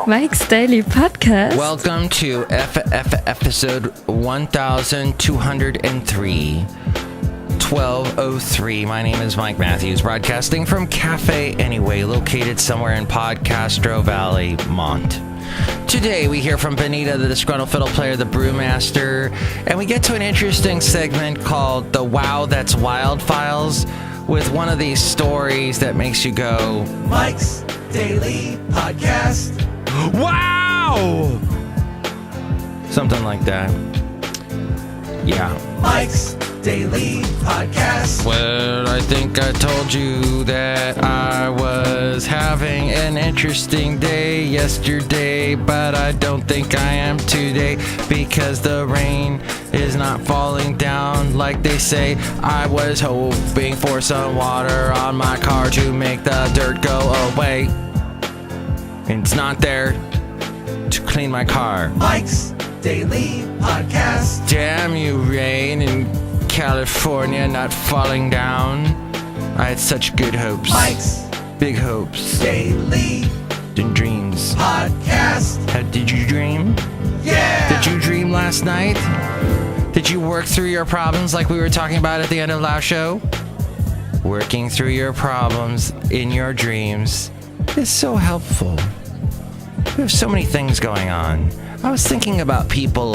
Mike's Daily Podcast. Welcome to episode 1203. 1203. My name is Mike Matthews, broadcasting from Cafe Anyway, located somewhere in Podcastro Valley, Mont. Today we hear from Benita, the Disgruntled Fiddle Player, the Brewmaster, and we get to an interesting segment called the Wow That's Wild Files, with one of these stories that makes you go, Mike's Daily Podcast. Wow! Something like that. Yeah. Mike's Daily Podcast. Well, I think I told you that I was having an interesting day yesterday, but I don't think I am today because the rain is not falling down like they say. I was hoping for some water on my car to make the dirt go away. And it's not there to clean my car. Mike's Daily Podcast. Damn you, rain in California not falling down. I had such good hopes. Mike's big hopes. Daily And dreams. Podcast. How did you dream? Yeah! Did you dream last night? Did you work through your problems like we were talking about at the end of last show? Working through your problems in your dreams is so helpful. We have so many things going on. I was thinking about people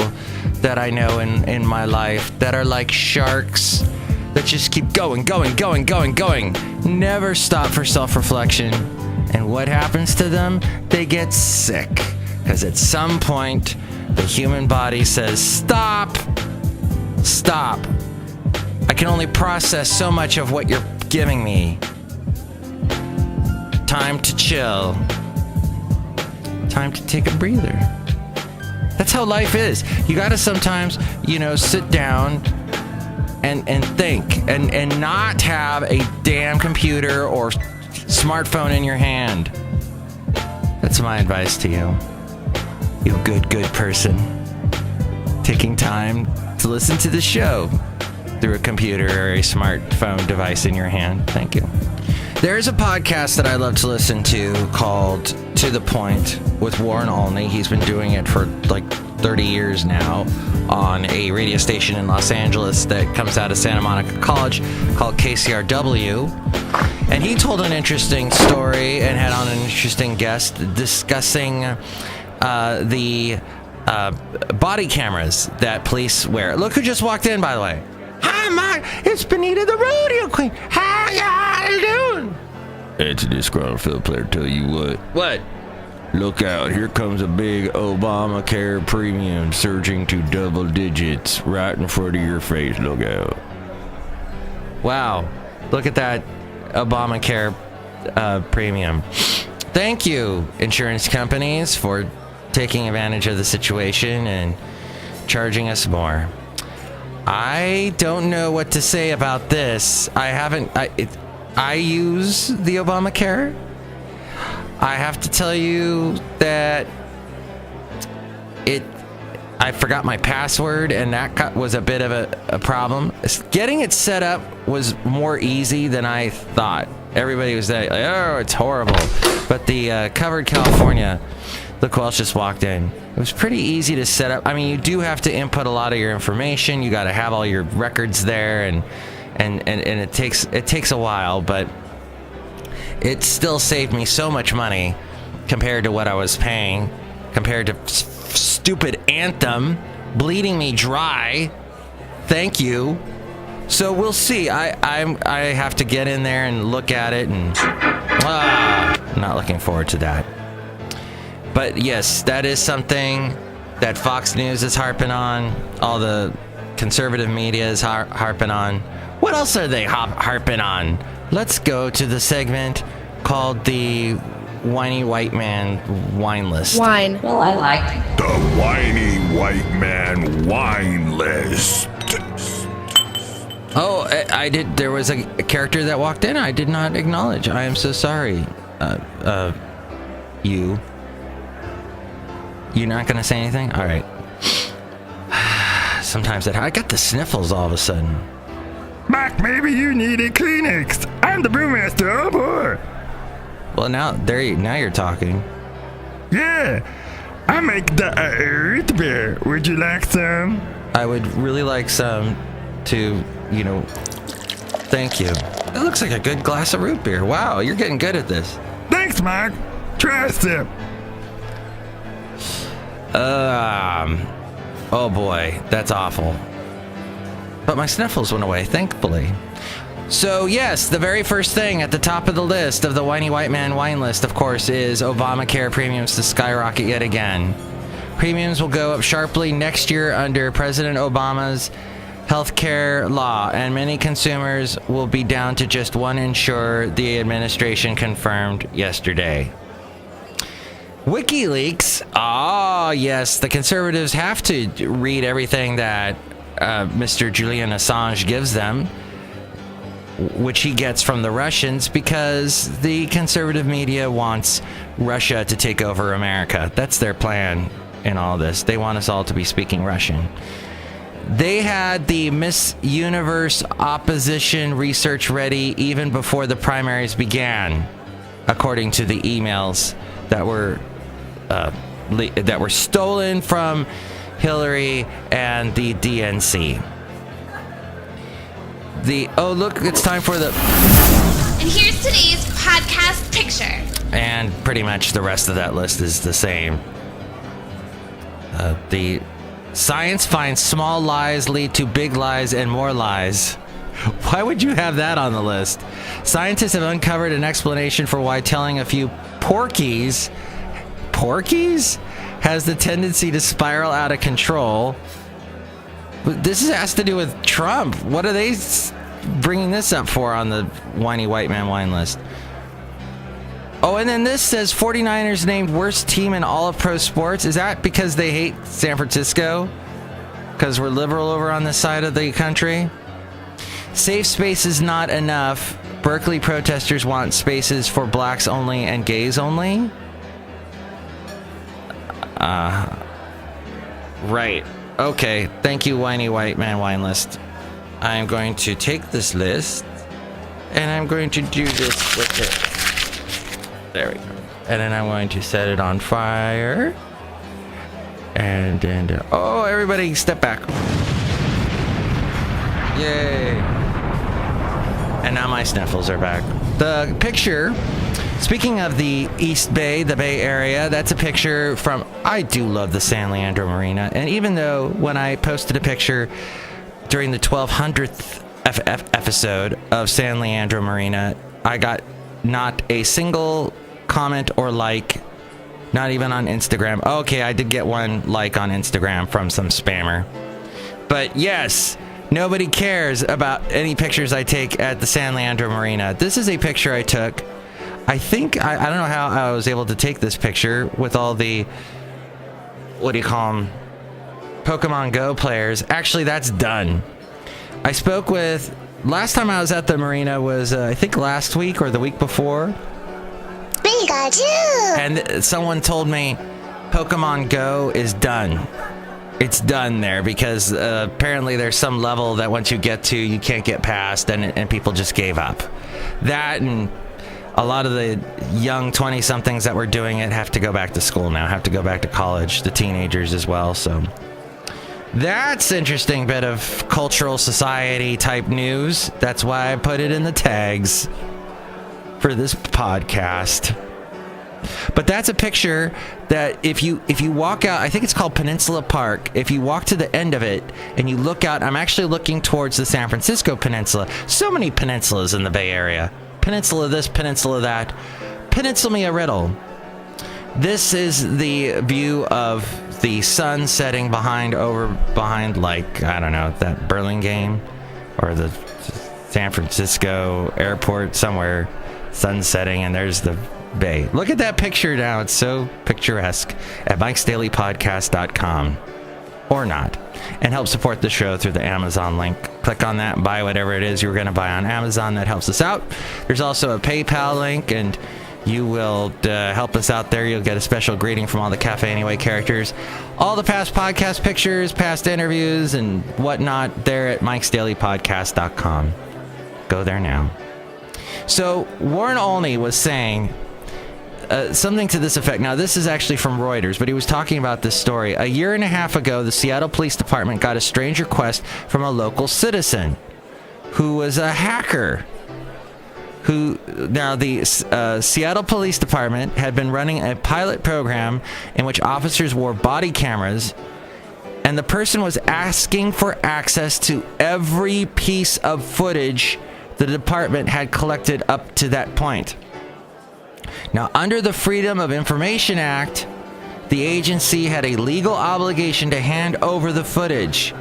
that I know in my life that are like sharks that just keep going. Never stop for self-reflection. And what happens to them? They get sick. Because at some point, the human body says, stop. I can only process so much of what you're giving me. Time to chill. Time to take a breather. That's how life is. You gotta sometimes, sit down and think and not have a damn computer or smartphone in your hand. That's my advice to you. You good person. Taking time to listen to the show through a computer or a smartphone device in your hand. Thank you. There's a podcast that I love to listen to called To The Point with Warren Olney. He's been doing it for like 30 years now on a radio station in Los Angeles that comes out of Santa Monica College called KCRW. And he told an interesting story and had on an interesting guest discussing the body cameras that police wear. Look who just walked in, by the way. Hi, Mike. It's Benita, the rodeo queen. How you doing? It's a Disgruntled Fiddle Player. Tell you what. What? Look out. Here comes a big Obamacare premium surging to double digits right in front of your face. Look out. Wow. Look at that Obamacare premium. Thank you, insurance companies, for taking advantage of the situation and charging us more. I don't know what to say about this. I use the Obamacare. I have to tell you that I forgot my password, and that was a bit of a problem. Getting it set up was more easy than I thought. Everybody was like, oh, it's horrible. But the Covered California, look who else just walked in. It was pretty easy to set up. I mean, you do have to input a lot of your information. You got to have all your records there, and it takes a while, but it still saved me so much money compared to what I was paying, compared to stupid Anthem bleeding me dry. Thank you. So we'll see. I have to get in there and look at it, and I'm not looking forward to that. But yes, that is something that Fox News is harping on. All the conservative media is harping on. What else are they harping on? Let's go to the segment called the Whiny White Man Wine List. Wine. Well, I like it. The Whiny White Man Wine List. Oh, I did. There was a character that walked in. I did not acknowledge. I am so sorry. You're not gonna say anything? All right. Sometimes I got the sniffles all of a sudden. Mac, maybe you need a Kleenex. I'm the Brewmaster. Oh boy. Well, now you're talking. Yeah, I make the root beer. Would you like some? I would really like some to, thank you. It looks like a good glass of root beer. Wow, you're getting good at this. Thanks, Mark. Try a sip. Oh boy, that's awful. But my sniffles went away, thankfully. So yes, the very first thing at the top of the list of the Whiny White Man wine list, of course, is Obamacare premiums to skyrocket yet again. Premiums will go up sharply next year under President Obama's healthcare law, and many consumers will be down to just one insurer, the administration confirmed yesterday. WikiLeaks. Oh, yes, the conservatives have to read everything that Mr. Julian Assange gives them, which he gets from the Russians, because the conservative media wants Russia to take over America. That's their plan in all this. They want us all to be speaking Russian. They had the Miss Universe opposition research ready even before the primaries began, according to the emails that were stolen from Hillary and the DNC. Oh, look, it's time for the... And here's today's podcast picture. And pretty much the rest of that list is the same. The science finds small lies lead to big lies and more lies. Why would you have that on the list? Scientists have uncovered an explanation for why telling a few porkies has the tendency to spiral out of control. But this has to do with Trump. What are they bringing this up for on the Whiny White Man wine list? Oh, and then this says 49ers named worst team in all of pro sports. Is that because they hate San Francisco? Because we're liberal over on this side of the country? Safe space is not enough. Berkeley protesters want spaces for blacks only and gays only? Right. Okay. Thank you, Whiny White Man wine list. I'm going to take this list and I'm going to do this with it. There we go. And then I'm going to set it on fire. And oh, everybody step back. Yay. And now my sniffles are back. The picture, speaking of the East Bay, the Bay Area, that's a picture from, I do love the San Leandro Marina. And even though when I posted a picture during the 1200th episode of San Leandro Marina, I got not a single comment or like, not even on Instagram. Okay, I did get one like on Instagram from some spammer. But yes, nobody cares about any pictures I take at the San Leandro Marina. This is a picture I took. I think, I don't know how I was able to take this picture with all the, what do you call them, Pokemon Go players. Actually, that's done. I spoke with, last time I was at the marina was, I think last week or the week before. Pikachu! And someone told me Pokemon Go is done. It's done there because apparently there's some level that once you get to, you can't get past, and people just gave up. That and a lot of the young 20-somethings that were doing it have to go back to school now, have to go back to college, the teenagers as well, so... That's interesting bit of cultural society type news. That's why I put it in the tags for this podcast. But that's a picture that if you walk out, I think it's called Peninsula Park. If you walk to the end of it and you look out, I'm actually looking towards the San Francisco Peninsula. So many peninsulas in the Bay Area. Peninsula this, peninsula that. Peninsula me a riddle. This is the view of the sun setting behind like, I don't know, that Burlingame or the San Francisco airport somewhere, sun setting, and there's the bay. Look at that picture now. It's so picturesque at mikesdailypodcast.com or not. And help support the show through the Amazon link. Click on that and buy whatever it is you're going to buy on Amazon. That helps us out. There's also a PayPal link, and you will help us out there. You'll get a special greeting from all the Cafe Anyway characters. All the past podcast pictures, past interviews, and whatnot, there at mikesdailypodcast.com. Go there now. So Warren Olney was saying something to this effect. Now, this is actually from Reuters, but he was talking about this story. A year and a half ago, the Seattle Police Department got a strange request from a local citizen who was a hacker. Now, the Seattle Police Department had been running a pilot program in which officers wore body cameras, and the person was asking for access to every piece of footage the department had collected up to that point. Now, under the Freedom of Information Act, the agency had a legal obligation to hand over the footage.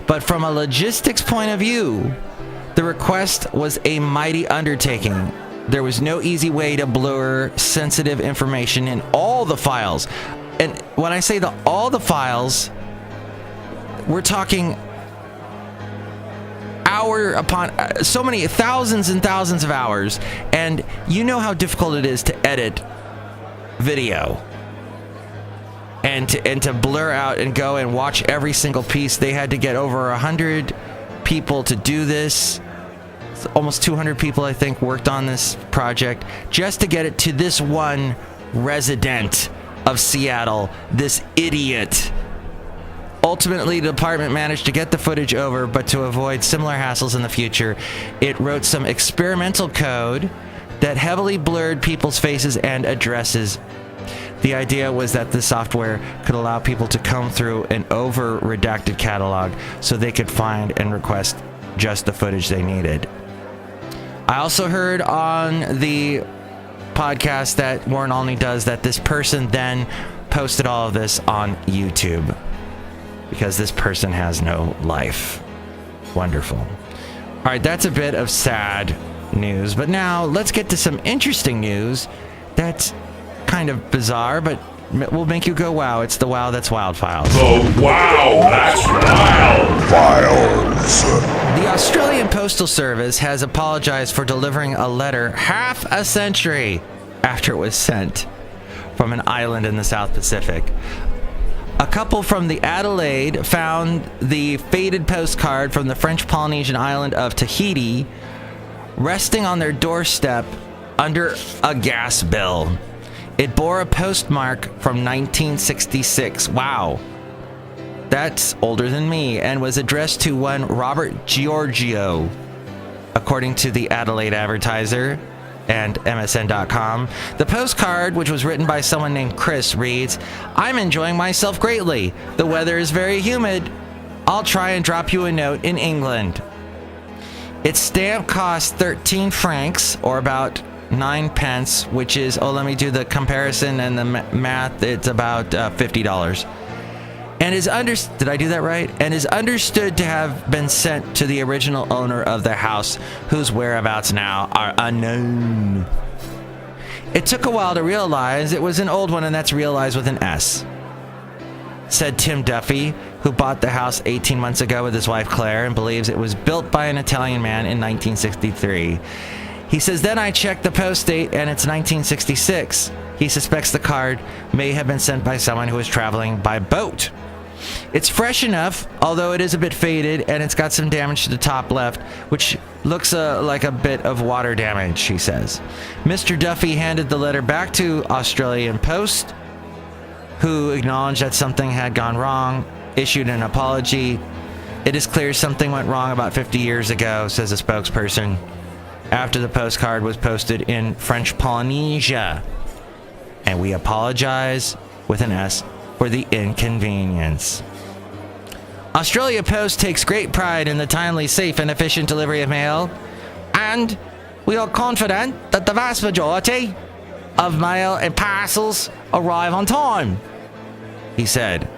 But from a logistics point of view, the request was a mighty undertaking. There was no easy way to blur sensitive information in all the files. And when I say all the files, we're talking hour upon so many thousands and thousands of hours, and you know how difficult it is to edit video and to blur out and go and watch every single piece. They had to get over 100 people to do this. Almost 200 people, I think, worked on this project just to get it to this one resident of Seattle, this idiot. Ultimately, the department managed to get the footage over, but to avoid similar hassles in the future, it wrote some experimental code that heavily blurred people's faces and addresses. The idea was that the software could allow people to comb through an over-redacted catalog so they could find and request just the footage they needed. I also heard on the podcast that Warren Olney does that this person then posted all of this on YouTube, because this person has no life. Wonderful. All right, that's a bit of sad news, but now let's get to some interesting news that's kind of bizarre, but will make you go wow. It's the Wow That's Wild Files. The Wow That's Wild Files. The Australian Postal Service has apologized for delivering a letter half a century after it was sent from an island in the South Pacific. A couple from the Adelaide found the faded postcard from the French Polynesian island of Tahiti resting on their doorstep under a gas bill. It bore a postmark from 1966. Wow. That's older than me, and was addressed to one Robert Giorgio, according to the Adelaide Advertiser and MSN.com. The postcard, which was written by someone named Chris, reads, "I'm enjoying myself greatly. The weather is very humid. I'll try and drop you a note in England." Its stamp cost 13 francs, or about 9 pence, which is, let me do the comparison and the math. It's about $50. And is did I do that right? And is understood to have been sent to the original owner of the house, whose whereabouts now are unknown. It took a while to realize it was an old one, and that's realized with an S, said Tim Duffy, who bought the house 18 months ago with his wife Claire and believes it was built by an Italian man in 1963. He says, then I checked the post date and it's 1966. He suspects the card may have been sent by someone who was traveling by boat. It's fresh enough, although it is a bit faded, and it's got some damage to the top left, which looks like a bit of water damage, he says. Mr. Duffy handed the letter back to Australian Post, who acknowledged that something had gone wrong, issued an apology. It is clear something went wrong about 50 years ago, says a spokesperson, after the postcard was posted in French Polynesia. And we apologize, with an S, for the inconvenience. Australia Post takes great pride in the timely, safe, and efficient delivery of mail, and we are confident that the vast majority of mail and parcels arrive on time, he said,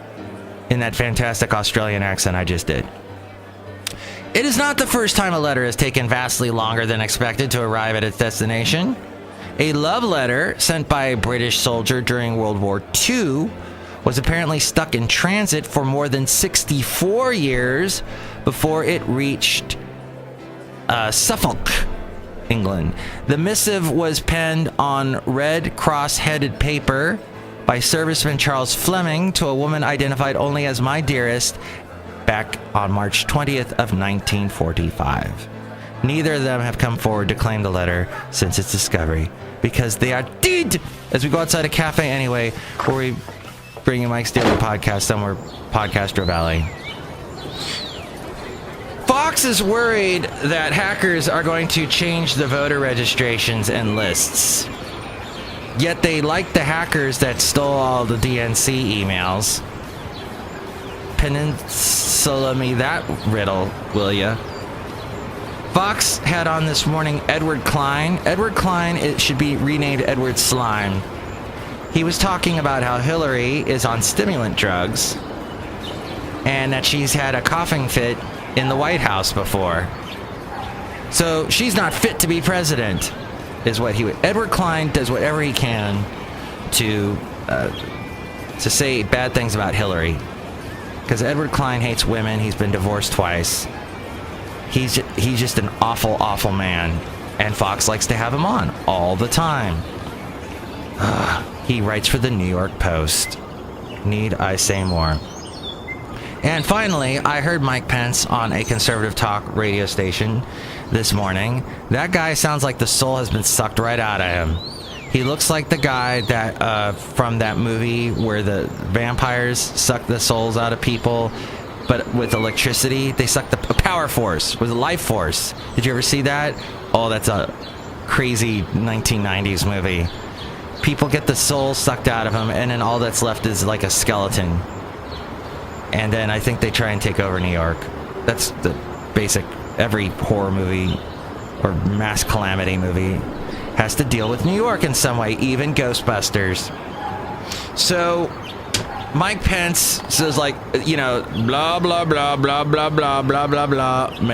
in that fantastic Australian accent I just did. It is not the first time a letter has taken vastly longer than expected to arrive at its destination. A love letter sent by a British soldier during World War II was apparently stuck in transit for more than 64 years before it reached Suffolk, England. The missive was penned on red cross-headed paper by serviceman Charles Fleming to a woman identified only as my dearest back on March 20th of 1945. Neither of them have come forward to claim the letter since its discovery, because they are dead. As we go outside a cafe anyway, where we bring you Mike's Daily Podcast, somewhere Podcastro Valley. Fox is worried that hackers are going to change the voter registrations and lists. Yet they like the hackers that stole all the DNC emails. Peninsula me that riddle, will ya? Fox had on this morning Edward Klein. Edward Klein, it should be renamed Edward Slime. He was talking about how Hillary is on stimulant drugs and that she's had a coughing fit in the White House before. So she's not fit to be president, is what he would. Edward Klein does whatever he can to say bad things about Hillary. Because Edward Klein hates women. He's been divorced twice. He's just an awful, awful man. And Fox likes to have him on all the time. He writes for the New York Post. Need I say more? And finally, I heard Mike Pence on a conservative talk radio station this morning. That guy sounds like the soul has been sucked right out of him. He looks like the guy that from that movie where the vampires suck the souls out of people, but with electricity. They suck the power force with a life force. Did you ever see that? Oh, that's a crazy 1990s movie. People get the soul sucked out of them, and then all that's left is like a skeleton. And then I think they try and take over New York. That's the basic. Every horror movie or mass calamity movie has to deal with New York in some way, even Ghostbusters. So Mike Pence says, like, you know, blah, blah, blah, blah, blah, blah, blah, blah, blah, make